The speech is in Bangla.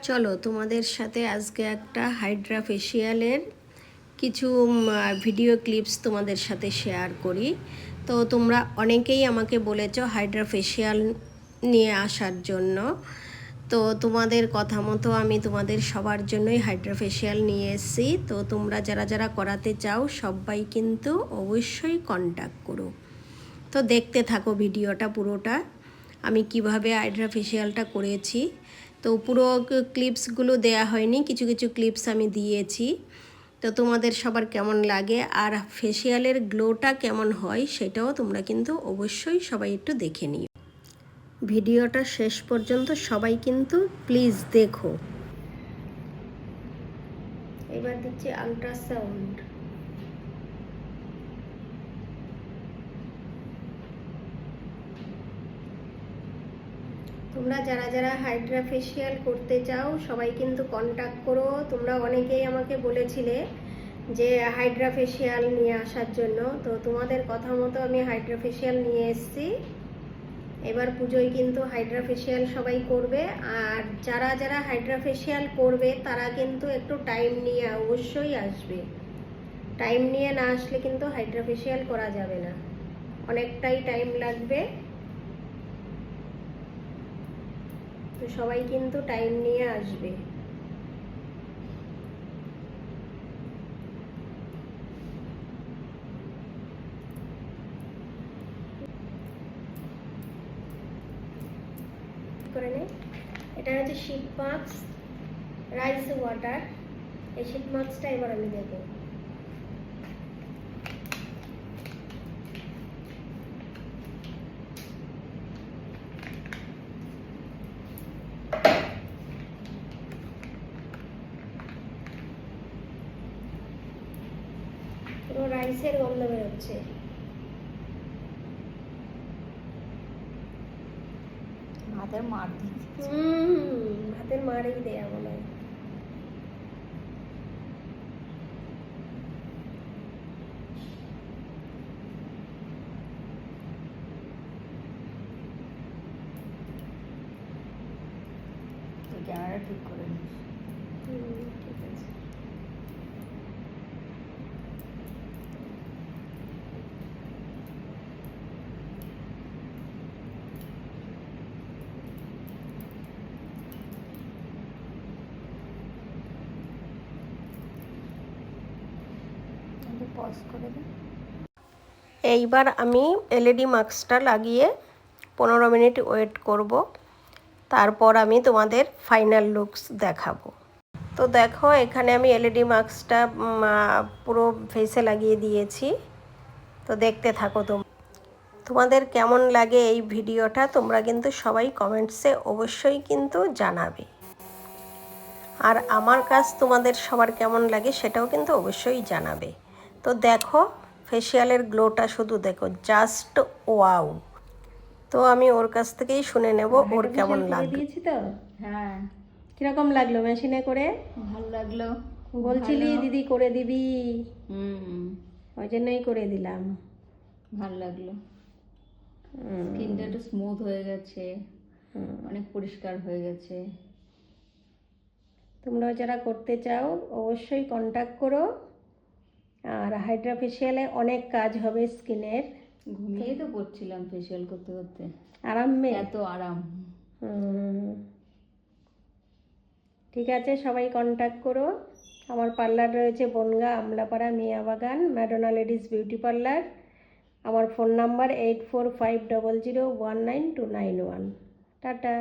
চলো তোমাদের সাথে আজকে একটা হাইড্রা ফেসিয়ালের কিছু ভিডিও ক্লিপস তোমাদের সাথে শেয়ার করি। তো তোমরা অনেকেই আমাকে বলেছো হাইড্রা ফেসিয়াল নিয়ে আসার জন্য। তো তোমাদের কথা মতো আমি তোমাদের সবার জন্যই হাইড্রা ফেসিয়াল নিয়ে এসেছি। তো তোমরা যারা যারা করাতে চাও সবাই কিন্তু অবশ্যই কন্ট্যাক্ট করো। তো দেখতে থাকো ভিডিওটা পুরোটা, আমি কিভাবে হাইড্রা ফেসিয়ালটা করেছি। তো পুরো ক্লিপসগুলো দেয়া হয়নি, কিছু কিছু ক্লিপস আমি দিয়েছি। তো তোমাদের সবার কেমন লাগে আর ফেসিয়ালের গ্লোটা কেমন হয় সেটাও তোমরা কিন্তু অবশ্যই সবাই একটু দেখে নিও। ভিডিওটা শেষ পর্যন্ত সবাই কিন্তু প্লিজ দেখো। এবার দিচ্ছি আল্ট্রাসাউন্ড। তোমরা যারা যারা হাইড্রা ফেসিয়াল করতে চাও সবাই কিন্তু কন্ট্যাক্ট করো। তোমরা অনেকেই আমাকে বলেছিলে যে হাইড্রা ফেসিয়াল নিয়ে আসার জন্য। তো তোমাদের কথা মতো আমি হাইড্রা ফেসিয়াল নিয়ে এসেছি। এবার পুজোয় কিন্তু হাইড্রা ফেসিয়াল সবাই করবে, আর যারা যারা হাইড্রা ফেসিয়াল করবে তারা কিন্তু একটু টাইম নিয়ে অবশ্যই আসবে। টাইম নিয়ে না আসলে কিন্তু হাইড্রা ফেসিয়াল করা যাবে না, অনেকটাই টাইম লাগবে। তো সবাই কিন্তু টাইম নিয়ে আসবে। করে নে। এটা হচ্ছে শীট মাস্ক রাইস ওয়াটার। এই শীট মাস্কটা এবার আমি দেবো। পুরো রাইসের গন্ধ বেরোচ্ছে। ভাতের মার দিচ্ছে। ভাতের মারই দেয়া মনে হয়। ক্যামেরা ঠিক করে নিস। ঠিক আছে। পজ করে দে। এইবার আমি এলইডি মাস্কটা লাগিয়ে 15 মিনিট ওয়েট করব, তারপর আমি তোমাদের ফাইনাল লুকস দেখাবো। তো দেখো এখানে আমি এলইডি মাস্কটা পুরো ফেসে লাগিয়ে দিয়েছি। তো দেখতে থাকো তোমাদের কেমন লাগে এই ভিডিওটা তোমরা কিন্তু সবাই কমেন্টসে অবশ্যই কিন্তু জানাবে। আর আমার কাজ তোমাদের সবার কেমন লাগে সেটাও কিন্তু অবশ্যই জানাবে। তো দেখো ফেসিয়ালের গ্লোটা শুধু দেখো, জাস্ট ওয়াও। তো আমি ওর কাছ থেকেই শুনে নেব ওর কেমন লাগলো। দিয়েছি তো, হ্যাঁ কিরকম লাগলো মেশিনে করে? ভালো লাগলো। বলছিলি দিদি করে দিবি, ওই জন্যই করে দিলাম। ভালো লাগলো। স্কিনটা একটু স্মুথ হয়ে গেছে, অনেক পরিষ্কার হয়ে গেছে। তোমরাও যারা করতে চাও অবশ্যই কন্ট্যাক্ট করো। আর হাইড্রা ফেসিয়ালে অনেক কাজ হবে স্কিনের। ঘুমিয়েই তো পড়ছিলাম ফেসিয়াল করতে করতে, আরাম এত আরাম। ঠিক আছে, সবাই কন্ট্যাক্ট করো। আমার পার্লার রয়েছে Bongaon Amlapara Miyabagan Madonna ladies beauty parlour. আমার ফোন নাম্বার 8450019291। টাটা।